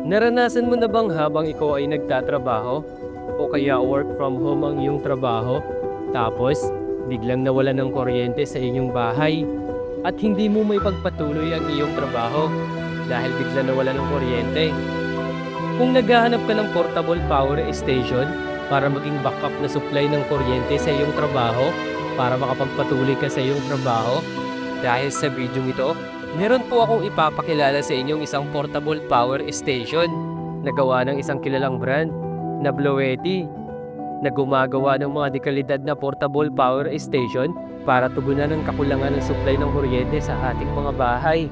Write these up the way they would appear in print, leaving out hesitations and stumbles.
Naranasan mo na bang habang ikaw ay nagtatrabaho o kaya work from home ang iyong trabaho, tapos biglang nawala ng kuryente sa inyong bahay at hindi mo may pagpatuloy ang iyong trabaho dahil bigla nawala ng kuryente? Kung naghahanap ka ng portable power station para maging backup na supply ng kuryente sa iyong trabaho para makapagpatuloy ka sa iyong trabaho, dahil sa video ito, meron po akong ipapakilala sa inyong isang portable power station na gawa ng isang kilalang brand na Bloeti, na gumagawa ng mga dekalidad na portable power station para tugunan ang kakulangan ng supply ng kuryente sa ating mga bahay.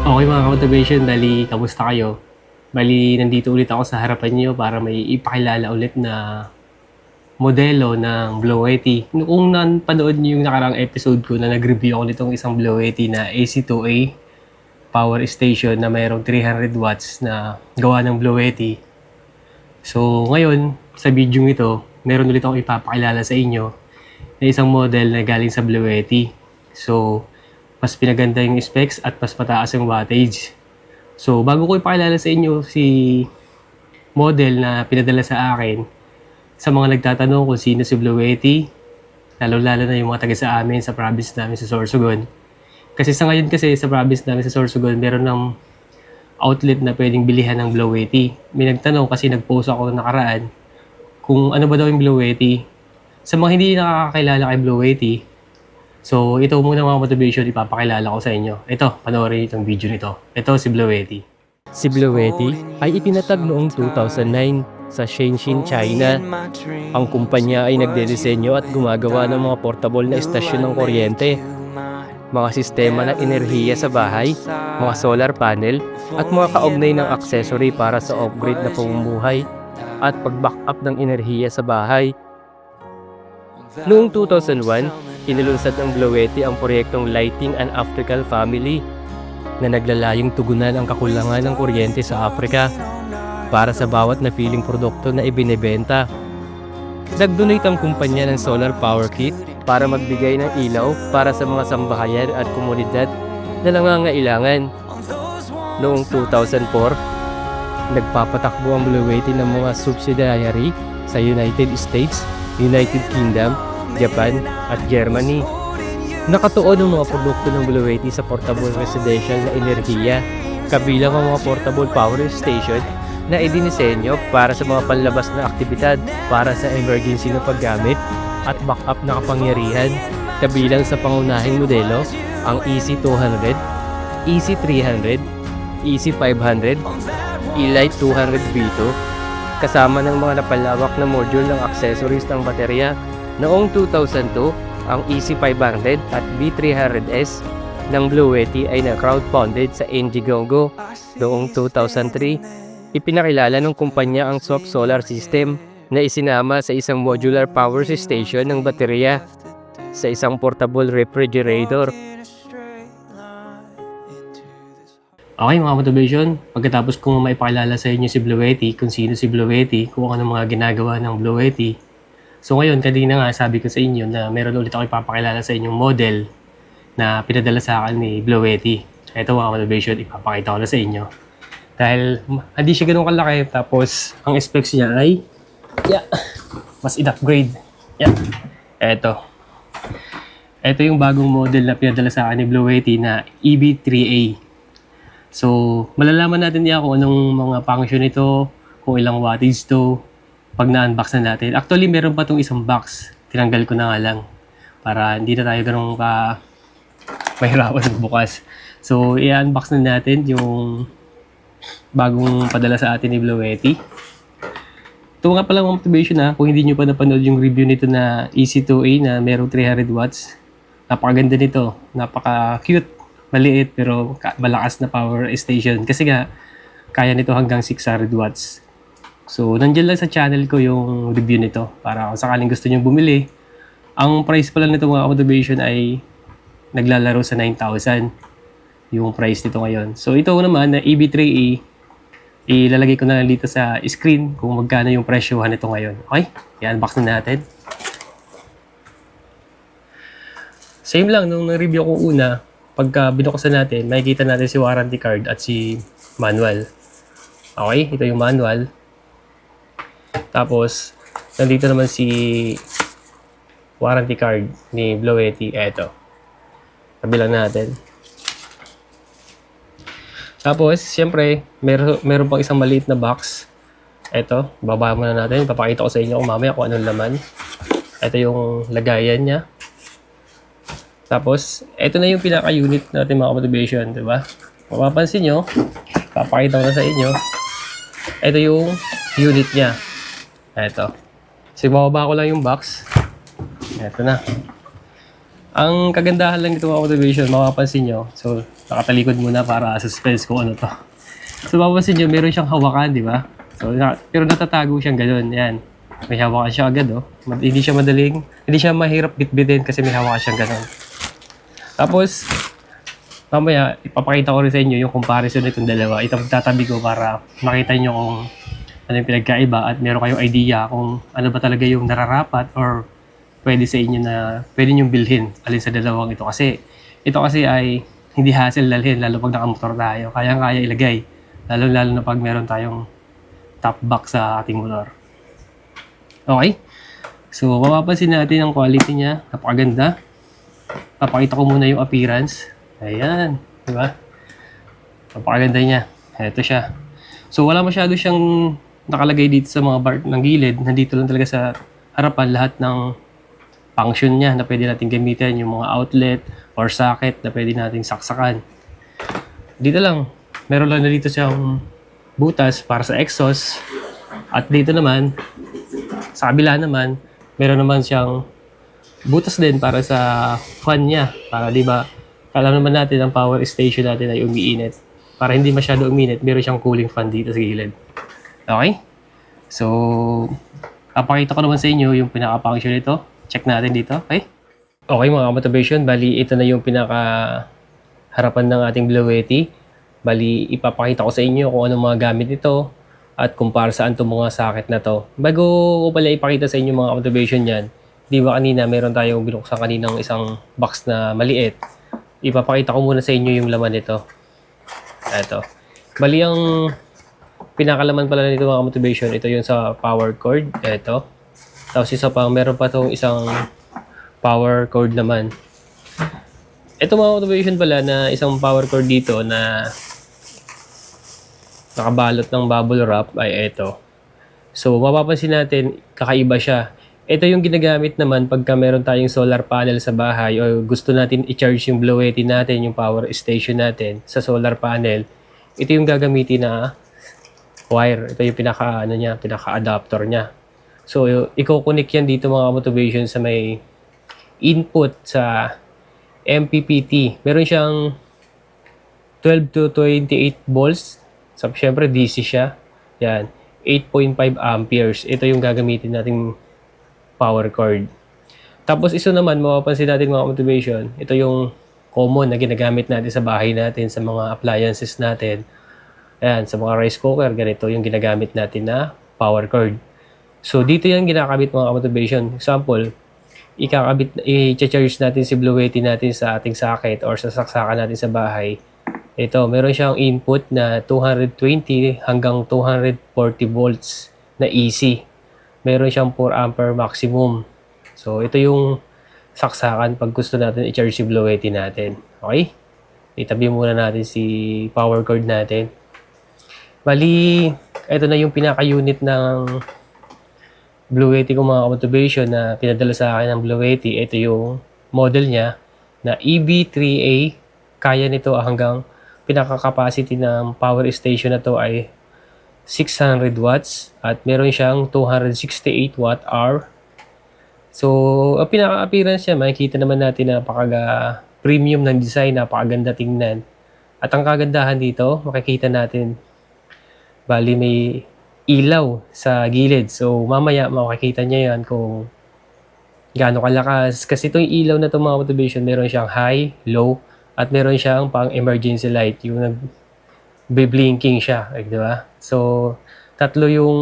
Okay mga ka-motivation, bali, kamusta kayo? Bali, nandito ulit ako sa harapan niyo para may ipakilala ulit na modelo ng Bloeti. Kung napanood niyo yung nakarang episode ko na nag-review ako nitong isang Bloeti na AC2A power station na mayroong 300 watts na gawa ng Bloeti. So, ngayon, sa video ito, meron ulit akong ipapakilala sa inyo na isang model na galing sa Bloeti. So, mas pinaganda yung specs at mas mataas yung wattage. So, bago ko ipakilala sa inyo si model na pinadala sa akin, sa mga nagtatanong kung sino si Bloeti, lalo-lalo na yung mga taga sa amin sa province namin sa Sorsogon. Kasi sa ngayon kasi sa province namin sa Sorsogon, meron ng outlet na pwedeng bilihan ng Bloeti. May nagtanong kasi nag-post ako nakaraan kung ano ba daw yung Bloeti. Sa mga hindi nakakakilala kay Bloeti, so, ito muna mga motivation ipapakilala ko sa inyo. Ito, panoorin itong video nito. Ito si Bloeti. Si Bloeti ay itinatag noong 2009 sa Shenzhen, China. Ang kumpanya ay nagdedesenyo at gumagawa ng mga portable na estasyon ng kuryente, mga sistema ng enerhiya sa bahay, mga solar panel, at mga kaugnay ng accessory para sa upgrade na pamumuhay at pag-backup ng enerhiya sa bahay. Noong 2001, inilunsad ng Bloeti ang proyektong Lighting and African Family na naglalayong tugunan ang kakulangan ng kuryente sa Africa para sa bawat napiling produkto na ibinebenta. Nag-donate ang kumpanya ng solar power kit para magbigay ng ilaw para sa mga sambahayan at komunidad na nangangailangan. Noong 2004, nagpapatakbo ang Bloeti ng mga subsidiary sa United States, United Kingdom, Japan at Germany. Nakatuon ang mga produkto ng Bloeti sa portable residential na enerhiya, kabilang ang mga portable power station na idinisenyo para sa mga panlabas na aktibidad para sa emergency na paggamit at backup na kapangyarihan, kabilang sa pangunahing modelo ang EC200, EC300, EC500, E-Lite 200 V2, kasama ng mga napalawak na module ng accessories ng baterya. Noong 2002, ang EC500 at B300S ng Bloeti ay na-crowdfunded sa Indiegogo. Noong 2003, ipinakilala ng kumpanya ang Swap Solar System na isinama sa isang modular power station ng baterya sa isang portable refrigerator. Okay mga motivation, pagkatapos kong maipakilala sa inyo si Bloeti, kung sino si Bloeti, kung ano mga ginagawa ng Bloeti. So ngayon, kanina nga sabi ko sa inyo na meron ulit ako ipapakilala sa inyong model na pinadala sa akin ni Bloeti. Ito mga motivation, ipapakita ko na sa inyo. Dahil hindi siya ganun kalaki, tapos ang specs niya ay mas in-upgrade. Ito yung bagong model na pinadala sa akin ni Bloeti na EB3A. So, malalaman natin niya kung anong mga function nito, kung ilang wattage to, pag na-unbox na natin. Actually, meron pa itong isang box. Tinanggal ko na nga lang para hindi na tayo ganun mahirapan bukas. So, i-unbox na natin yung bagong padala sa atin ni Bloeti. Ito nga pala mga motivation kung hindi nyo pa napanood yung review nito na EC2A na merong 300 watts. Napakaganda nito. Napaka-cute. Maliit pero malakas na power station kasi nga kaya nito hanggang 600 watts. So nandiyan lang sa channel ko yung review nito para kung sakaling gusto nyo bumili. Ang price pala nito mga motivation ay naglalaro sa 9,000 yung price nito ngayon. So ito naman na EB3A Ilalagay ko na lang dito sa screen kung magkano yung presyohan nito ngayon. Okay? I-unbox na natin. Same lang nung na-review ko una, pagka binuksan natin, makikita natin si warranty card at si manual. Okay, ito yung manual. Tapos, nandito naman si warranty card ni Bloeti. Eto. Tabi lang natin. Tapos, siyempre, meron pang isang maliit na box. Eto, baba muna natin. Papakita ko sa inyo kung mamaya kung anong laman. Ito yung lagayan niya. Tapos, ito na yung pinaka-unit natin mga motivation, di ba? Mapapansin nyo, papakita ko na sa inyo. Ito yung unit niya. Ito. So, bababa ko lang yung box. Ito na. Ang kagandahan lang dito mga motivation, mapapansin nyo. So, nakatalikod muna para suspense kung ano to. So, mapapansin nyo, meron siyang hawakan, di ba? So, pero natatago siyang gano'n. Yan. May hawakan siya agad, oh. Hindi siya mahirap bitbitin kasi may hawakan siyang gano'n. Tapos, mamaya, ipapakita ko rin sa inyo yung comparison nitong dalawa. Ito magtatabi ko para makita nyo kung ano yung pinagkaiba at meron kayong idea kung ano ba talaga yung nararapat or pwede sa inyo na pwede nyo bilhin alin sa dalawang ito. Kasi, ito kasi ay hindi hassle dalhin, lalo pag nakamotor tayo. Kayang-kaya ilagay, lalo na pag meron tayong top box sa ating motor. Okay? So, mapapansin natin ang quality niya. Napakaganda. Papakita ko muna yung appearance. Ayan, di ba? Napakaganda niya. Ito siya. So, wala masyado siyang nakalagay dito sa mga bar ng gilid. Nandito lang talaga sa harapan lahat ng function niya na pwede natin gamitin. Yung mga outlet or socket na pwede nating saksakan. Dito lang. Meron lang na dito siyang butas para sa exhaust. At dito naman, sa kabila naman, meron naman siyang butas din para sa fan niya. Para di ba, alam naman natin ang power station natin ay umiinit. Para hindi masyado uminit, meron siyang cooling fan dito sa gilid. Okay? So, papakita ko naman sa inyo yung pinaka-function nito. Check natin dito. Okay? Okay mga motivation, bali ito na yung pinaka-harapan ng ating Bloeti. Bali, ipapakita ko sa inyo kung anong mga gamit nito at kung para saan itong mga socket na to. Bago ko pala ipakita sa inyo mga motivation yan, di ba kanina meron tayong binuksan kaninang isang box na maliit. Ipapakita ko muna sa inyo yung laman nito. Ito. Bali ang pinakalaman pala nito mga motivation, ito yung sa power cord. Ito. Tapos isa pang meron pa tong isang power cord naman. Ito mga motivation pala na isang power cord dito na nakabalot ng bubble wrap ay ito. So mapapansin natin kakaiba siya. Ito yung ginagamit naman pagka meron tayong solar panel sa bahay o gusto natin i-charge yung Bloeti natin, yung power station natin sa solar panel. Ito yung gagamitin na wire. Ito yung pinaka-adapter niya. So, i-connect yan dito mga motivation sa may input sa MPPT. Meron siyang 12 to 28 volts. So, syempre DC siya. Yan. 8.5 amperes. Ito yung gagamitin nating power cord. Tapos isa naman, mapapansin natin mga motivation, ito yung common na ginagamit natin sa bahay natin, sa mga appliances natin. Ayan, sa mga rice cooker, ganito yung ginagamit natin na power cord. So, dito yung ginakabit mga motivation. Example, i-charge natin si Bloeti natin sa ating socket or sa saksakan natin sa bahay. Ito, meron siyang input na 220 hanggang 240 volts na AC. Meron siyang 4 ampere maximum. So, ito yung saksakan pag gusto natin i-charge si Bloeti natin. Okay? Itabi muna natin si power cord natin. Bali, ito na yung pinaka-unit ng Bloeti ko mga motivation na pinadala sa akin ng Bloeti. Ito yung model niya na EB3A. Kaya nito hanggang pinaka-capacity ng power station na to ay 600 watts at meron siyang 268 watt hour. So, ang pinaka-appearance niya, makikita naman natin na napaka-premium ng design, napakaganda tingnan. At ang kagandahan dito, makikita natin, bali may ilaw sa gilid. So, mamaya makikita niya yan kung gaano kalakas. Kasi itong ilaw na itong mga motivation, meron siyang high, low, at meron siyang pang emergency light. Yung blinking siya, di ba? So, tatlo yung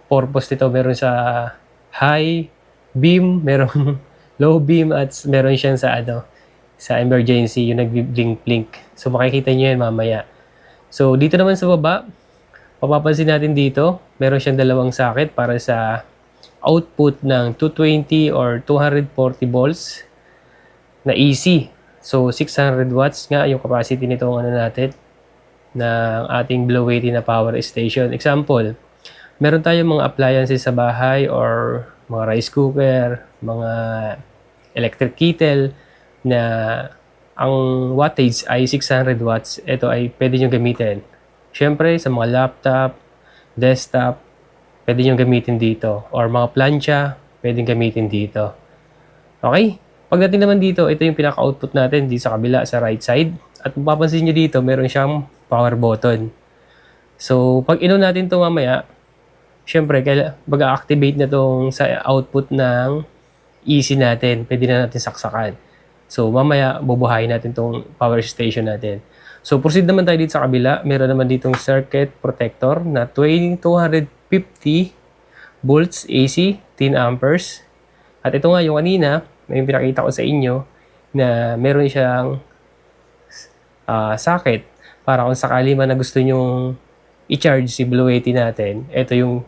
purpose nito. Meron sa high beam, merong low beam, at meron siyang sa emergency, yung nag-blink-blink. So, makikita nyo yan mamaya. So, dito naman sa baba, mapapansin natin dito, meron siyang dalawang socket para sa output ng 220 or 240 volts na AC. So, 600 watts nga yung capacity nitong natin ng ating Blow80 na power station. Example, meron tayong mga appliances sa bahay or mga rice cooker, mga electric kettle na ang wattage ay 600 watts. Ito ay pwede nyo gamitin. Siyempre, sa mga laptop, desktop, pwede nyo gamitin dito. Or mga plancha, pwede gamitin dito. Okay? Pagdating naman dito, ito yung pinaka-output natin dito sa kabila, sa right side. At mapapansin nyo dito, meron siyang power button. So, pag ino natin ito mamaya, syempre, mag-activate na itong sa output ng EC natin. Pwede na natin saksakan. So, mamaya, bubuhayin natin itong power station natin. So, proceed naman tayo dito sa kabila. Meron naman ditong circuit protector na 250 volts AC, 10 amperes. At ito nga yung kanina, may pinakita ko sa inyo na meron siyang socket para kung sakali man na gusto nyong i-charge si Blow80 natin, ito yung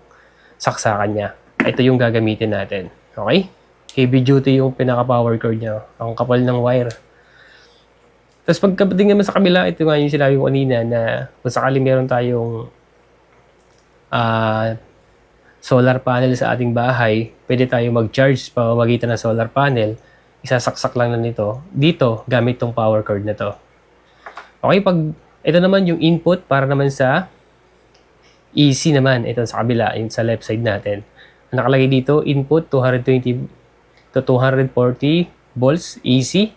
saksakan niya. Ito yung gagamitin natin. Okay? Heavy duty yung pinaka-power cord niya. Ang kapal ng wire. Tapos pagkapating naman sa kabila, ito nga yung sinabi ko kanina na kung sakali meron tayong solar panel sa ating bahay, pwede tayo mag-charge sa pamamagitan ng solar panel. Isasaksak lang na nito dito gamit tong power cord na to. Okay, pag ito naman yung input para naman sa EC naman, ito sa kabila, yung sa left side natin. Nakalagay dito, input 220 to 240 volts AC,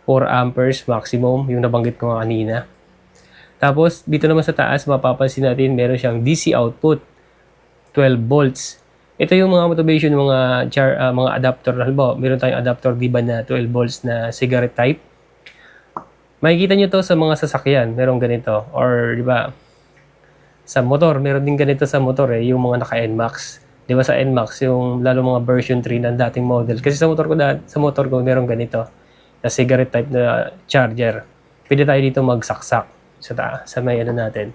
4 amperes maximum, yung nabanggit ko nga kanina. Tapos, dito naman sa taas, mapapansin natin, meron siyang DC output, 12 volts. Ito yung mga motivation, mga adapter. Halimbawa, meron tayong adapter, diba, na 12 volts na cigarette type. Makikita nyo to sa mga sasakyan, meron ganito. Or, diba, sa motor, meron din ganito sa motor yung mga naka-NMAX. Di ba sa NMAX, yung lalo mga version 3 ng dating model. Kasi sa motor ko meron ganito na cigarette type na charger. Pwede tayo dito magsaksak sa may natin.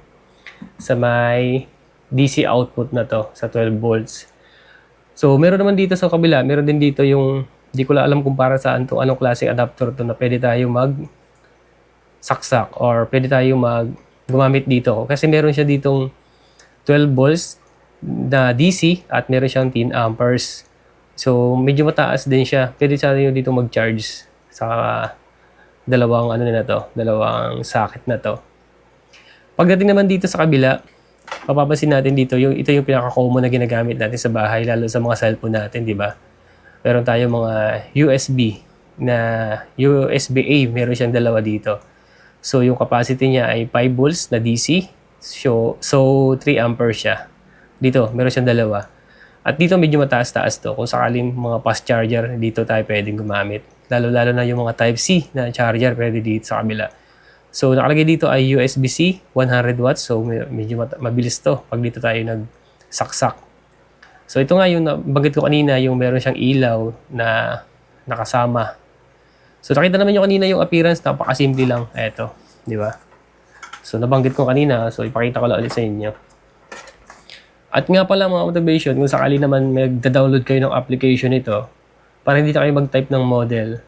Sa may DC output na to, sa 12 volts. So, meron naman dito sa kabila, meron din dito yung, di ko lang alam kung para saan to, anong klaseng adapter to na pwede tayo magsaksak or pwede tayo gumamit dito. Kasi meron siya ditong 12 volts na DC at meron siyang 10 amperes. So, medyo mataas din siya. Pwede sa inyo dito mag-charge sa dalawang dalawang socket na to. Pagdating naman dito sa kabila, mapapansin natin dito, ito yung pinaka-common na ginagamit natin sa bahay, lalo sa mga cellphone natin, di ba? Meron tayong mga USB na USB-A, meron siyang dalawa dito. So, yung capacity niya ay 5 volts na DC. So 3 amperes siya. Dito, meron siyang dalawa. At dito medyo mataas-taas to. Kung sakaling mga fast charger, dito tayo pwedeng gumamit. Lalo-lalo na yung mga Type-C na charger, pwede dito sa kabila. So, nakalagay dito ay USB-C, 100 watts. So, medyo mabilis to pag dito tayo nagsaksak. So, ito nga yung nabanggit ko kanina, yung meron siyang ilaw na nakasama. So, nakita naman yung kanina yung appearance, napakasimple lang. Eto, di ba? So, nabanggit ko kanina. So, ipakita ko lang ulit sa inyo. At nga pala mga motivation, kung sakali naman magda-download kayo ng application nito, para hindi na kayo mag-type ng model,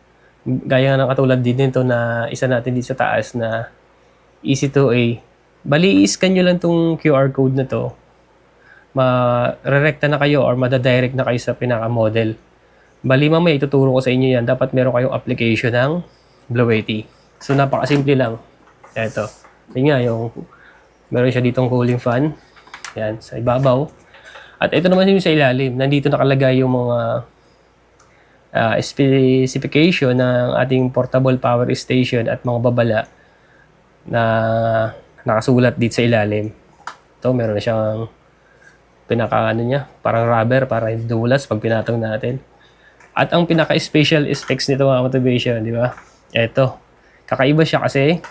gaya ng katulad din nito na isa natin dito sa taas na EC2A, bali i-scan nyo lang tong QR code na to, ma-rerekta na kayo or madadirect na kayo sa pinaka-model. Bali mamaya ituturo ko sa inyo yan, dapat meron kayong application ng Blow80. So napakasimple lang. Eto, yun nga yung meron siya ditong cooling fan. Yan, sa ibabaw. At ito naman yung sa ilalim. Nandito nakalagay yung mga specification ng ating portable power station at mga babala na nakasulat dito sa ilalim. Ito, meron siyang niya, parang rubber para hindi dumulas pag pinatong natin. At ang pinaka-special specs nito mga motivation, di ba? Ito, kakaiba siya kasi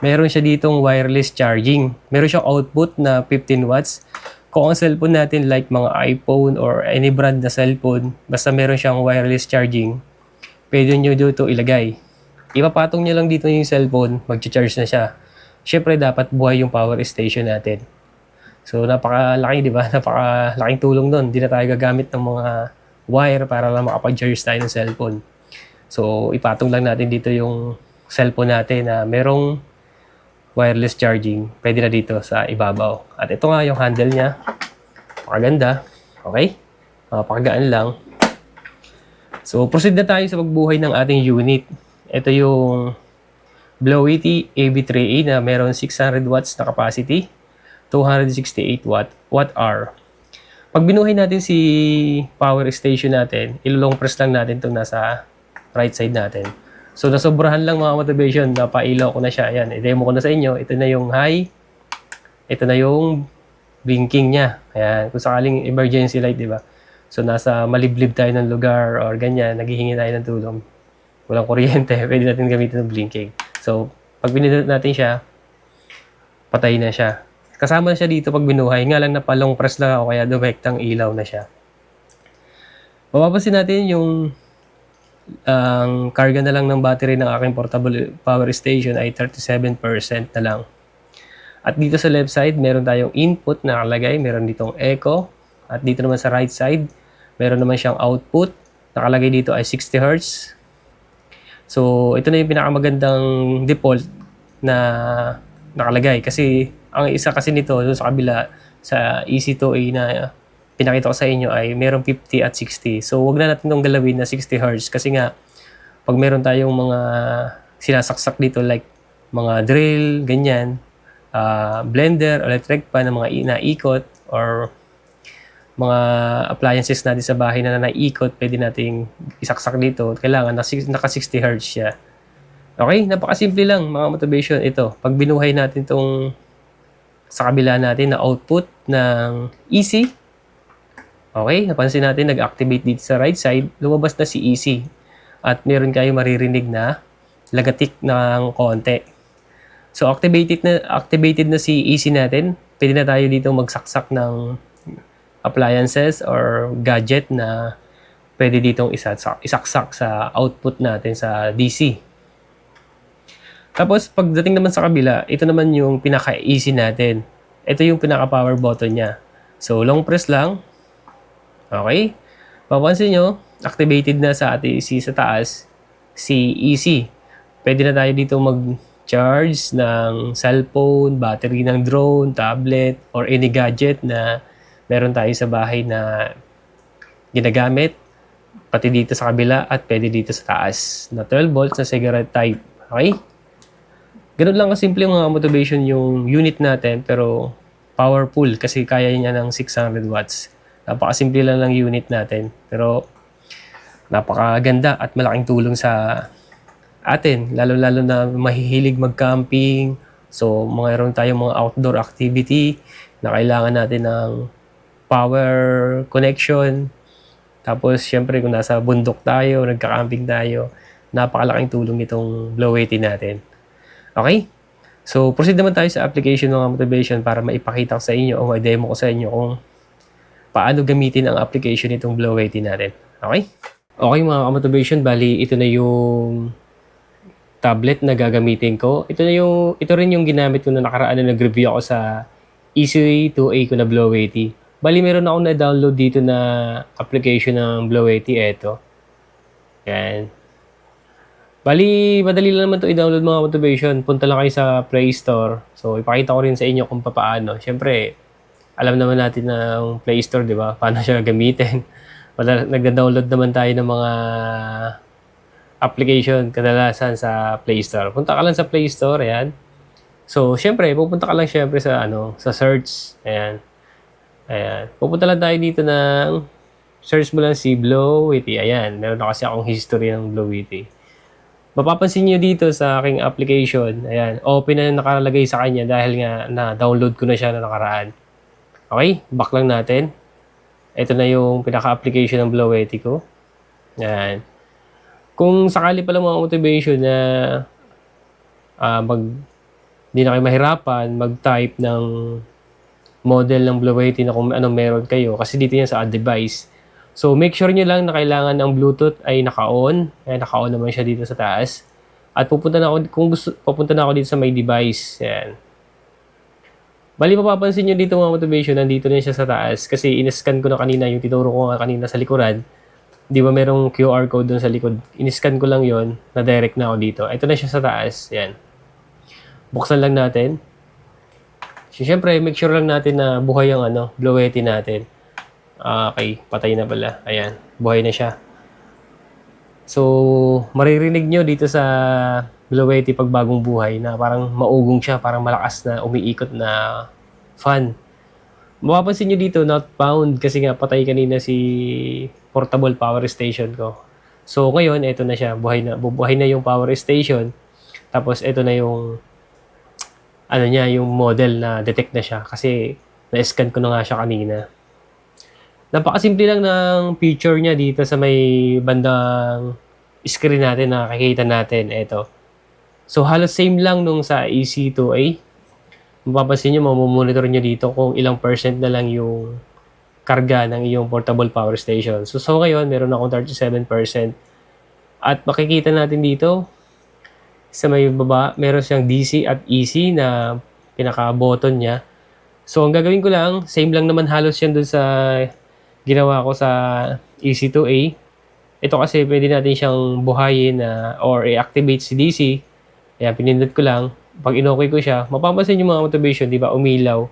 meron siya ditong wireless charging. Meron siyang output na 15 watts. Kung ang cellphone natin like mga iPhone or any brand na cellphone, basta meron siyang wireless charging, pwede nyo dito ilagay. Ipapatong nyo lang dito yung cellphone, mag-charge na siya. Siyempre, dapat buhay yung power station natin. So, napakalaki, di ba? Napakalaking tulong doon. Hindi na tayo gagamit ng mga wire para lang makapag-charge tayo ng cellphone. So, ipatong lang natin dito yung cellphone natin na merong wireless charging. Pwede na dito sa ibabaw. At ito nga yung handle niya. Pakaganda. Okay? Pakagaan lang. So, proceed na tayo sa pagbuhay ng ating unit. Ito yung Blowity AB3A na meron 600 watts na capacity, 268 watt-hour. Pag binuhay natin si power station natin, ilolong press lang natin itong nasa right side natin. So, nasobrahan lang mga motivation, napailaw ko na siya. Ayan, i-demo ko na sa inyo. Ito na yung high. Ito na yung blinking niya. Ayan, kung sakaling emergency light, di ba? So, nasa maliblib tayo ng lugar or ganyan, naghihingi tayo ng tulong. Walang kuryente, pwede natin gamitin ng blinking. So, pag pinindot natin siya, patay na siya. Kasama na siya dito pag binuhay. Nga lang napalong press lang ako, kaya dumektang ilaw na siya. Mapapansin natin yung ang karga na lang ng battery ng aking portable power station ay 37% na lang. At dito sa left side, meron tayong input na nakalagay. Meron ditong echo. At dito naman sa right side, meron naman siyang output. Nakalagay dito ay 60 Hz. So, ito na yung pinakamagandang default na nakalagay. Kasi, ang isa kasi nito, sa kabila, sa EC2A na pinakita ko sa inyo ay merong 50 at 60. So, wag na natin itong galawin na 60 Hz kasi nga, pag meron tayong mga sinasaksak dito like mga drill, ganyan, blender, electric pan na mga naikot or mga appliances natin sa bahay na naikot, pwede nating isaksak dito. Kailangan naka 60 Hz siya. Okay, napakasimple lang mga motivation. Ito, pag binuhay natin itong sa kabila natin na output ng EC, okay, napansin natin nag-activate dito sa right side, lumabas na si EC. At meron kayo maririnig na lagatik ng konti. So activated na si EC natin. Pwede na tayo dito magsaksak ng appliances or gadget na pwede ditong isaksak sa output natin sa DC. Tapos pagdating naman sa kabila, ito naman yung pinaka-EC natin. Ito yung pinaka-power button niya. So long press lang. Okay? Papansin nyo, activated na sa ating EC sa taas, si EC. Pwede na tayo dito mag-charge ng cellphone, battery ng drone, tablet, or any gadget na meron tayo sa bahay na ginagamit. Pati dito sa kabila at pwede dito sa taas na 12 volts na cigarette type. Okay? Ganun lang kasimple mga motivation yung unit natin pero powerful kasi kaya niya ng 600 watts. Napakasimple lang ng unit natin. Pero napakaganda at malaking tulong sa atin. Lalo-lalo na mahihilig mag-camping. So, mayroon tayong mga outdoor activity na kailangan natin ng power connection. Tapos, syempre, kung nasa bundok tayo, nagka-camping tayo, napakalaking tulong itong Blowity natin. Okay? So, proceed naman tayo sa application ng motivation para maipakita ko sa inyo o ma-demo ko sa inyo kung paano gamitin ang application nitong Blowity natin. Okay? Okay mga ka-motivation, bali ito na yung tablet na gagamitin ko. Ito rin yung ginamit ko na nakaraan na nag-review ako sa EC2A ko na Blowity. Bali meron akong na-download dito na application ng Blowity. Ito. Yan. Bali, madali lang naman ito i-download mga motivation. Punta lang kayo sa Play Store. So, ipakita ko rin sa inyo kung paano. Siyempre, alam naman natin ng Play Store, di ba? Paano siya gamitin. Nag-download naman tayo ng mga application kadalasan sa Play Store. Punta ka lang sa Play Store, ayan. So, siyempre, pupunta ka lang siyempre sa sa search. Ayan. Ayan. Pupunta lang tayo dito ng search mo lang si Blowity. Ayan. Meron na kasi akong history ng Blowity. Mapapansin nyo dito sa aking application, ayan, open na nakalagay sa kanya dahil nga na-download ko na siya na nakaraan. Okay, back lang natin. Ito na yung pinaka-application ng Blowity ko. Ayan. Kung sakali pala mga motivation na Hindi na kayo mahirapan mag-type ng model ng Blue Yeti na kung anong meron kayo kasi dito yan sa add device. So make sure nyo lang na kailangan ang Bluetooth ay naka-on. Naka-on naman siya dito sa taas. At pupunta na ako, kung gusto, pupunta na ako dito sa may device. Yan. Bali, mapapansin nyo dito mga motivation, nandito na siya sa taas kasi in-scan ko na kanina yung tinuro ko nga kanina sa likuran. Di ba merong QR code dun sa likod? In-scan ko lang yon na direct na ako dito. Ito na siya sa taas. Yan. Buksan lang natin. So, syempre, make sure lang natin na buhay ang Blue Yeti natin. Okay, patay na pala. Ayan, buhay na siya. So, maririnig nyo dito sa Blue Yeti pag bagong buhay na parang maugong siya, parang malakas na umiikot na fan. Mapapansin nyo dito, not found kasi nga patay kanina si portable power station ko. So, ngayon, ito na siya. Buhay na yung power station. Tapos, ito na yung yung model na detect na siya kasi na-scan ko na nga siya kanina. Napakasimple lang ng picture niya dito sa may bandang screen natin na nakikita natin. Ito. So, halos same lang nung sa EC2A. Mapapansin nyo, mamomonitor nyo dito kung ilang percent na lang yung karga ng iyong portable power station. So ngayon, meron akong 37%. At makikita natin dito, sa may baba, meron siyang DC at EC na pinaka-button niya. So, ang gagawin ko lang, same lang naman halos yan dun sa ginawa ko sa EC2A. Ito kasi pwede natin siyang buhayin or i-activate si DC. Ayan, pinindot ko lang. Pag in-okay ko siya, mapapansin yung mga motivation, di ba, umilaw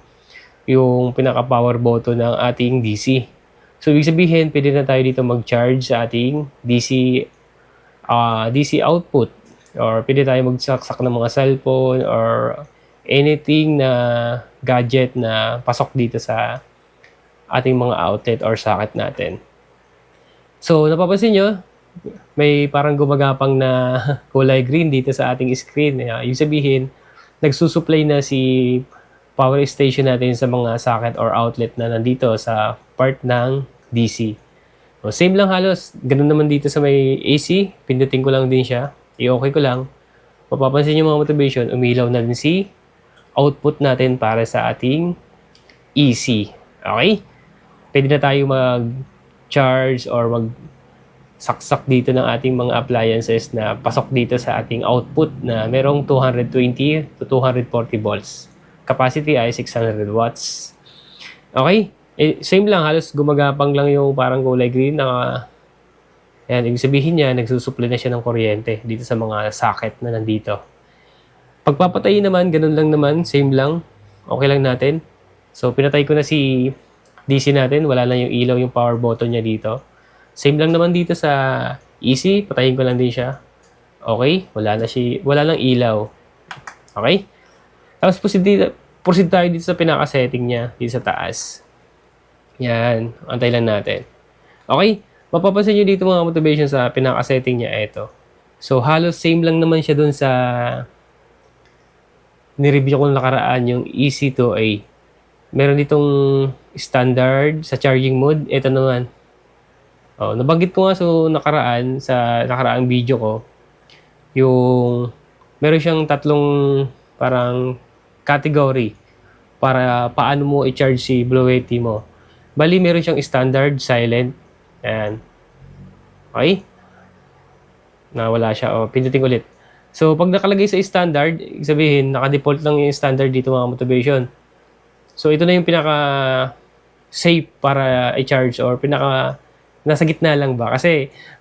yung pinaka-power button ng ating DC. So, ibig sabihin, pwede na tayo dito mag-charge sa ating DC output. Or pwede tayo magsaksak ng mga cellphone or anything na gadget na pasok dito sa ating mga outlet or socket natin. So, napapansin nyo, may parang gumagapang na kulay green dito sa ating screen. Yung sabihin, nagsusupply na si power station natin sa mga socket or outlet na nandito sa part ng DC. So, same lang halos. Ganun naman dito sa may AC. Pindutin ko lang din siya. I-okay ko lang. Mapapansin nyo mga motivation, umilaw na din si output natin para sa ating EC. Okay? Pwede na tayo mag-charge or mag-saksak dito ng ating mga appliances na pasok dito sa ating output na merong 220 to 240 volts. Capacity ay 600 watts. Okay? Same lang, halos gumagapang lang yung parang kulay green na ayan, ibig sabihin niya, nagsusupply na siya ng kuryente dito sa mga socket na nandito. Pagpapatayin naman, ganun lang naman, same lang. Okay lang natin. So, pinatay ko na si DC natin. Wala na yung ilaw, yung power button niya dito. Same lang naman dito sa EC. Patayin ko lang din siya. Okay? Wala lang ilaw. Okay? Tapos, proceed tayo dito sa pinaka-setting niya, dito sa taas. Yan. Antay lang natin. Okay? Mapapansin nyo dito mga motivation sa pinaka-setting niya, ito. So, halos same lang naman siya dun sa nireview ko nakaraan, yung EC2A. Meron ditong standard sa charging mode. Ito naman. Nabanggit ko nga sa nakaraang video ko, yung meron siyang tatlong parang category para paano mo i-charge si Blue Yeti mo. Bali, meron siyang standard, silent. Ayan. Okay? Nawala siya. Pindutin ulit. So, pag nakalagay sa standard, ibig sabihin, naka-default lang yung standard dito mga motivation. So, ito na yung pinaka-safe para i-charge or nasa gitna lang ba?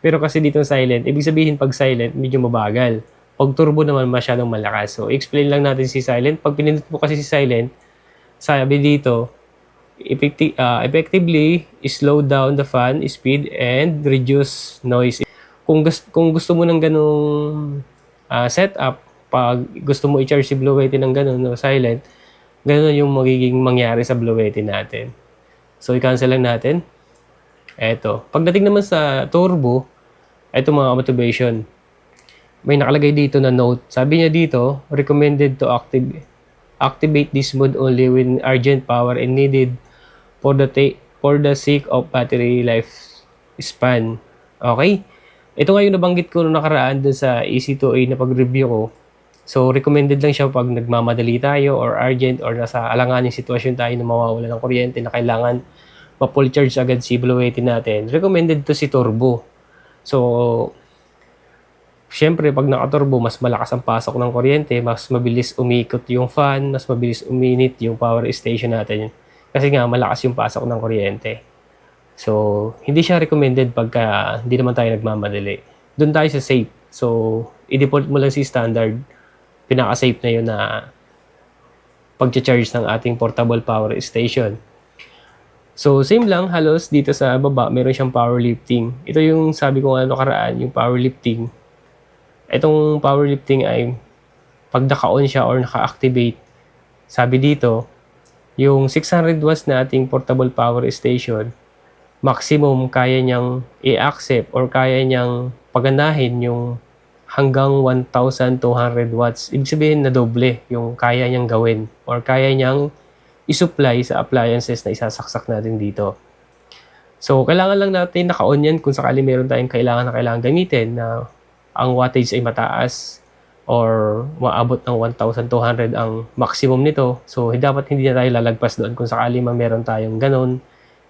Pero kasi dito silent, ibig sabihin pag silent, medyo mabagal. Pag turbo naman, masyadong malakas. So, explain lang natin si silent. Pag pinindot mo kasi si silent, sabi dito, effectively slow down the fan speed and reduce noise. Kung gusto mo ng ganung setup, pag gusto mo i-charge si Blue Yeti ng ganun, silent, ganun yung magiging mangyari sa Blue Yeti natin. So, i-cancel lang natin. Eto. Pagdating naman sa turbo, eto mga motivation. May nakalagay dito na note. Sabi niya dito, recommended to activate this mode only when urgent power and needed for the sake of battery life span. Okay? Ito nga yung nabanggit ko nung nakaraan dun sa EC2A na pag-review ko. So, recommended lang siya pag nagmamadali tayo or urgent or nasa alanganing sitwasyon tayo na mawawala ng kuryente na kailangan ma-full charge agad si Blue80 natin. Recommended to si turbo. So, siyempre pag naka-turbo, mas malakas ang pasok ng kuryente, mas mabilis umikot yung fan, mas mabilis uminit yung power station natin. Kasi nga, malakas yung pasok ng kuryente. So, hindi siya recommended pagka hindi naman tayo nagmamadali. Doon tayo sa safe. So, i-default mo lang si standard. Pinaka-safe na yun na pag-charge ng ating portable power station. So, same lang, halos dito sa baba, meron siyang powerlifting. Ito yung sabi ko nga nakaraan, yung powerlifting. Itong powerlifting ay pag naka-on siya or naka-activate, sabi dito, yung 600 watts na ating portable power station, maximum kaya niyang i-accept or kaya niyang paganahin yung hanggang 1,200 watts. Ibig sabihin na doble yung kaya niyang gawin or kaya niyang i-supply sa appliances na isasaksak natin dito. So, kailangan lang natin naka-on yan kung sakali meron tayong kailangan gamitin na ang wattage ay mataas or maabot ng 1,200 ang maximum nito. So, dapat hindi na tayo lalagpas doon kung sakali meron tayong ganun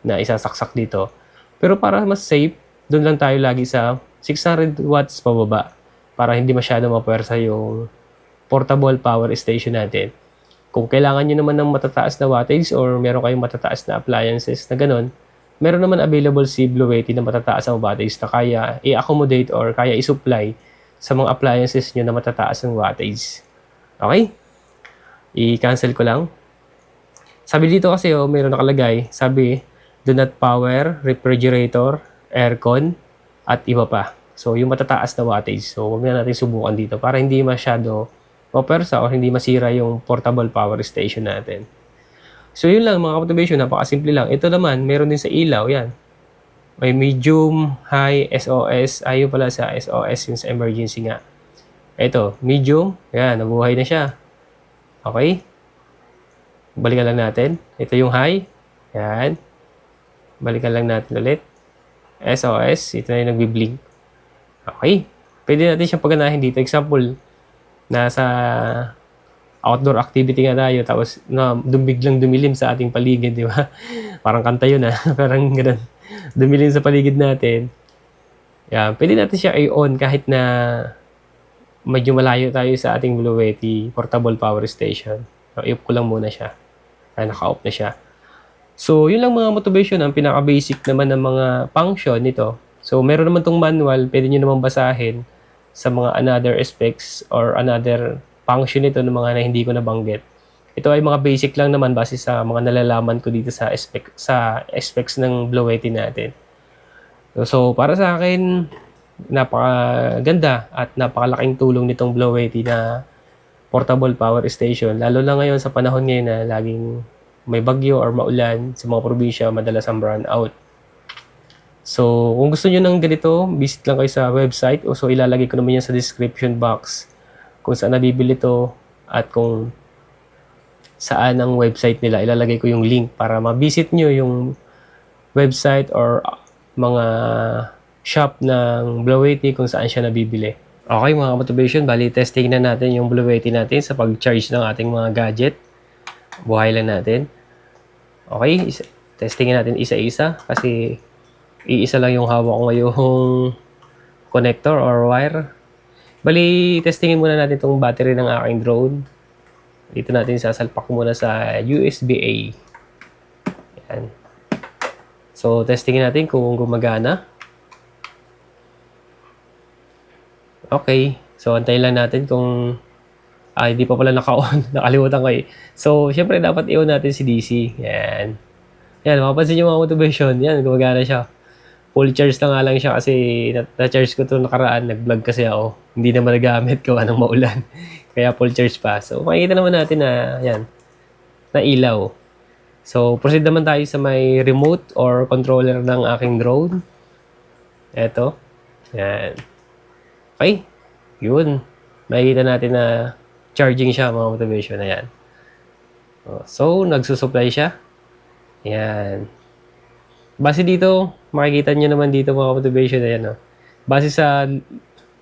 na isasaksak dito. Pero para mas safe, doon lang tayo lagi sa 600 watts pababa para hindi masyado mapuwersa yung portable power station natin. Kung kailangan nyo naman ng matataas na wattage or meron kayong matataas na appliances na ganun, meron naman available si Blue80 na matataas ang wattage na kaya i-accommodate or kaya i-supply sa mga appliances nyo na matataas ang wattage. Okay? I-cancel ko lang. Sabi dito kasi meron nakalagay, sabi, do not power, refrigerator, aircon, at iba pa. So, yung matataas na wattage. So, huwag na natin subukan dito para hindi masyado mapersa o hindi masira yung portable power station natin. So, yun lang mga motivation, napakasimple lang. Ito naman, meron din sa ilaw, yan. May medium, high, SOS. Ayaw pala sa SOS, yung sa emergency nga. Ito, medium, yan, nabuhay na siya. Okay? Balikan lang natin. Ito yung high. Yan. Balikan lang natin ulit. SOS, ito na yung nagbi-blink. Okay. Pwede natin siyang paganahin dito. Example, nasa outdoor activity nga tayo, tapos biglang dumilim sa ating paligid, di ba? Parang kanta yun, parang ganun. Dumilim sa paligid natin. Yan. Pwede natin siya i-on kahit na medyo malayo tayo sa ating Blue80 portable power station. So, i-off ko lang muna siya. Kaya naka-off na siya. So, yun lang mga motivation, ang pinaka-basic naman ng mga function nito. So, meron naman tong manual, pwede nyo naman basahin sa mga another specs or another function nito ng mga na hindi ko nabanggit. Ito ay mga basic lang naman base sa mga nalalaman ko dito sa specs ng Blue80 natin. So, para sa akin, napakaganda at napakalaking tulong nitong Blue80 na portable power station. Lalo na ngayon sa panahon ngayon na laging may bagyo or maulan sa mga probinsya, madalas ang brownout. So, kung gusto nyo ng ganito, visit lang kayo sa website. So, ilalagay ko naman yan sa description box kung saan nabibili to at kung saan ang website nila. Ilalagay ko yung link para ma-visit nyo yung website or mga shop ng Blue80 kung saan siya nabibili. Okay mga motivation, bali testing na natin yung Blue80 natin sa pag-charge ng ating mga gadget. Buhay lang natin. Okay, testingin natin isa-isa kasi iisa lang yung hawak ko ngayong connector or wire. Bali, testingin muna natin itong battery ng aking drone. Dito natin sasalpak muna sa USB-A. Yan. So, testingin natin kung gumagana. Okay. So, antayin lang natin kung hindi pa pala naka-on. Nakalimutan ko eh. So, syempre dapat i-on natin si DC. Yan. Yan, mapapansin nyo mga motivation. Yan, gumagana siya. Full charge na nga lang siya kasi na-charge ko ito nakaraan. Nag-vlog kasi ako. Hindi naman nagamit ko anong maulan. Kaya full charge pa. So, makikita naman natin na, yan, na ilaw. So, proceed naman tayo sa may remote or controller ng aking drone. Eto. Yan. Okay. Yun. Makikita natin na charging siya mga motivation na yan. So, nagsusupply siya. Yan. Base dito, makikita nyo naman dito mga motivation na yan. Base sa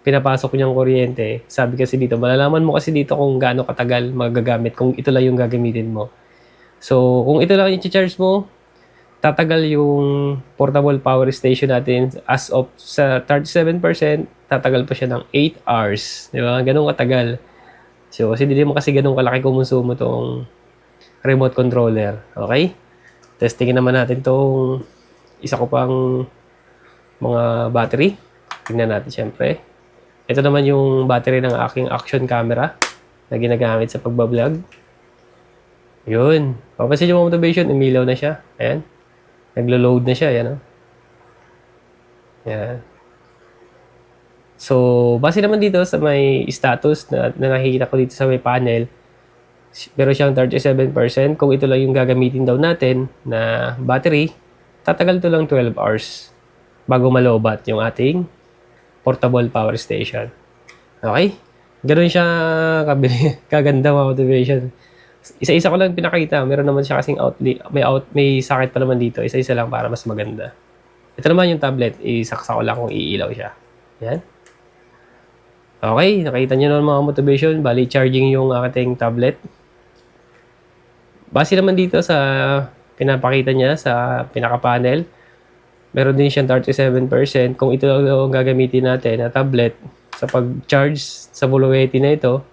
pinapasok niyang kuryente, sabi kasi dito, malalaman mo kasi dito kung gaano katagal magagamit kung ito lang yung gagamitin mo. So, kung ito lang yung i-charge mo, tatagal yung portable power station natin as of sa 37%, tatagal pa siya ng 8 hours. Di ba? Ganun katagal. So, kasi hindi mo kasi ganun kalaki kumonsumo tong remote controller. Okay? Testingin naman natin tong isa ko pang mga battery. Tingnan natin syempre. Ito naman yung battery ng aking action camera na ginagamit sa pagbablog. Yun. Papansin nyo mga motivation, umilaw na siya. Ayan. Naglo-load na siya. Ayan. Ayan. So, base naman dito sa may status na nakikita ko dito sa may panel, pero siyang 37%. Kung ito lang yung gagamitin daw natin na battery, tatagal to lang 12 hours bago malobat yung ating portable power station. Okay? Ganun siya kaganda mga motivation. Isa-isa ko lang pinakita. Meron naman siya kasing may socket pa naman dito. Isa-isa lang para mas maganda. Ito naman yung tablet. Isaksa ko lang kung iilaw siya. Yan. Okay. Nakita nyo naman mga motivation. Bali, charging yung ating tablet. Base naman dito sa pinapakita niya sa pinaka-panel, meron din siyang 37%. Kung ito lang ang gagamitin natin na tablet sa pag-charge sa BlueYeti na ito,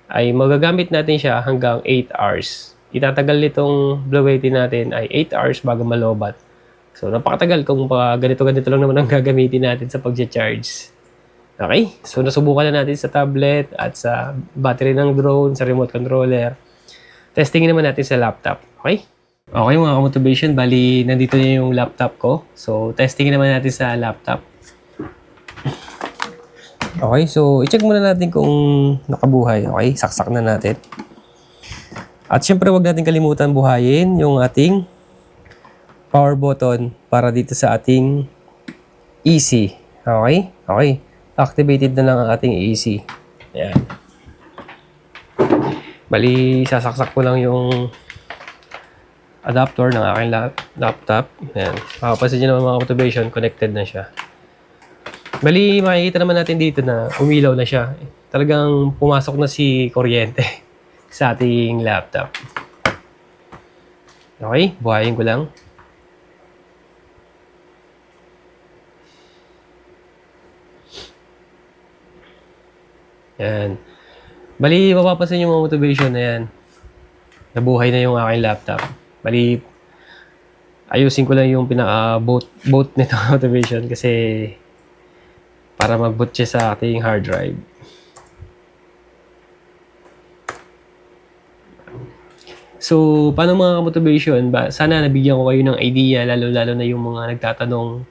ay magagamit natin siya hanggang 8 hours. Itatagal nitong BlueYeti natin ay 8 hours bago malobat. So, napakatagal kung ganito-ganito lang naman ang gagamitin natin sa pag-charge. Okay? So, nasubukan na natin sa tablet at sa battery ng drone, sa remote controller. Testingin naman natin sa laptop. Okay? Okay mga motivation, bali nandito na yung laptop ko. So, testingin naman natin sa laptop. Okay, so i-check muna natin kung nakabuhay. Okay, saksak na natin. At syempre, wag natin kalimutan buhayin yung ating power button para dito sa ating AC. Okay? Okay. Activated na lang ang ating AC. Ayan. Bali, sasaksak ko lang yung adapter ng aking laptop. Ayan. Makapansin nyo naman mga motivation, connected na siya. Bali, makikita naman natin dito na umilaw na siya. Talagang pumasok na si kuryente sa ating laptop. Okay, buhayin ko lang. Yan. Bali, mapapansin yung mga motivation na yan. Nabuhay na yung aking laptop. Bali, ayusin ko lang yung pinaka-boot nito motivation kasi para mag-boot siya sa ating hard drive. So, paano mga motivation? Sana nabigyan ko kayo ng idea, lalo-lalo na yung mga nagtatanong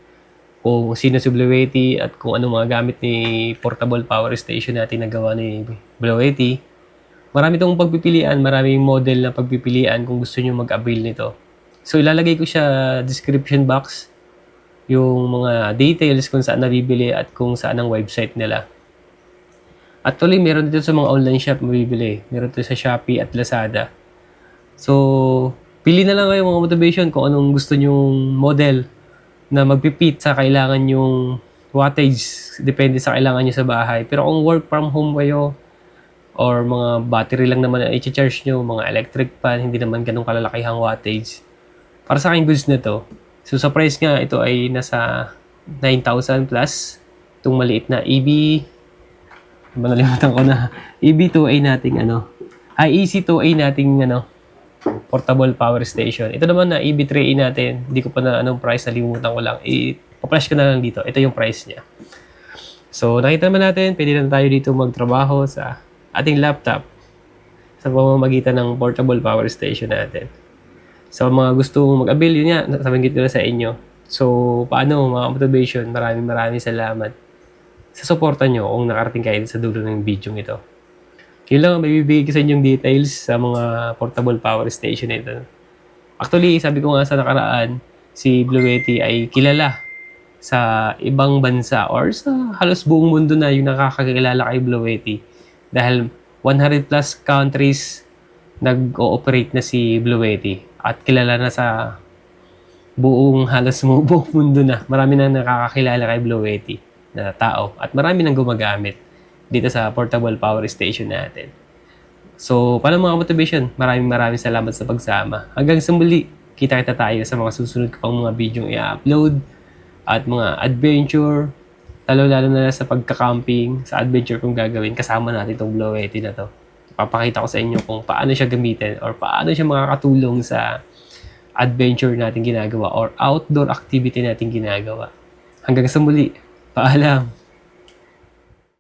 kung sino si BlueYeti at kung ano mga gamit ni portable power station natin na gawa ni BlueYeti. Marami itong pagpipilian, maraming model na pagpipilian kung gusto nyo mag-avail nito. So, ilalagay ko siya description box, yung mga details kung saan nabibili at kung saan ang website nila. Actually, meron dito sa mga online shop mabibili. Meron dito sa Shopee at Lazada. So, pili na lang kayo mga motivation kung anong gusto nyong model na magpipit sa kailangan yung wattage. Depende sa kailangan nyo sa bahay. Pero kung work from home kayo, or mga battery lang naman na i-charge nyo, mga electric fan, hindi naman ganun kalalakihang wattage. Para sa akin goods na to. So sa price nga, ito ay nasa 9,000 plus. Itong maliit na nalimutan ko na, EB2A nating EC2A nating portable power station. Ito naman na EB3A natin, hindi ko pa na anong price, nalimutan ko lang. I-flash ko na lang dito. Ito yung price niya. So nakita naman natin, pwede na tayo dito magtrabaho sa ating laptop sa pamamagitan ng portable power station natin. Sa mga gusto mag-avail, yun nga, nasabanggit ko na sa inyo. So, paano mga motivation? Maraming salamat sa suporta nyo kung nakarating kayo sa dulo ng video ito. Yun lang, may bibigay ko sa inyong details sa mga portable power station ito. Actually, sabi ko nga sa nakaraan, si BlueYeti ay kilala sa ibang bansa or sa halos buong mundo na yung nakakakilala kay BlueYeti. Dahil 100 plus countries nag-ooperate na si BlueYeti at kilala na sa halos buong mundo na. Marami na nakakakilala kay BlueYeti. na tao at marami nang gumagamit dito sa portable power station natin. So, paano mga motivation? Maraming salamat sa pagsama. Hanggang sa muli, kita-kita tayo sa mga susunod ko pang mga video i-upload at mga adventure, lalo na sa pagka-camping, sa adventure kong gagawin, kasama natin itong Blowetty na to. Papakita ko sa inyo kung paano siya gamitin or paano siya makakatulong sa adventure natin ginagawa or outdoor activity natin ginagawa. Hanggang sa muli, paalam!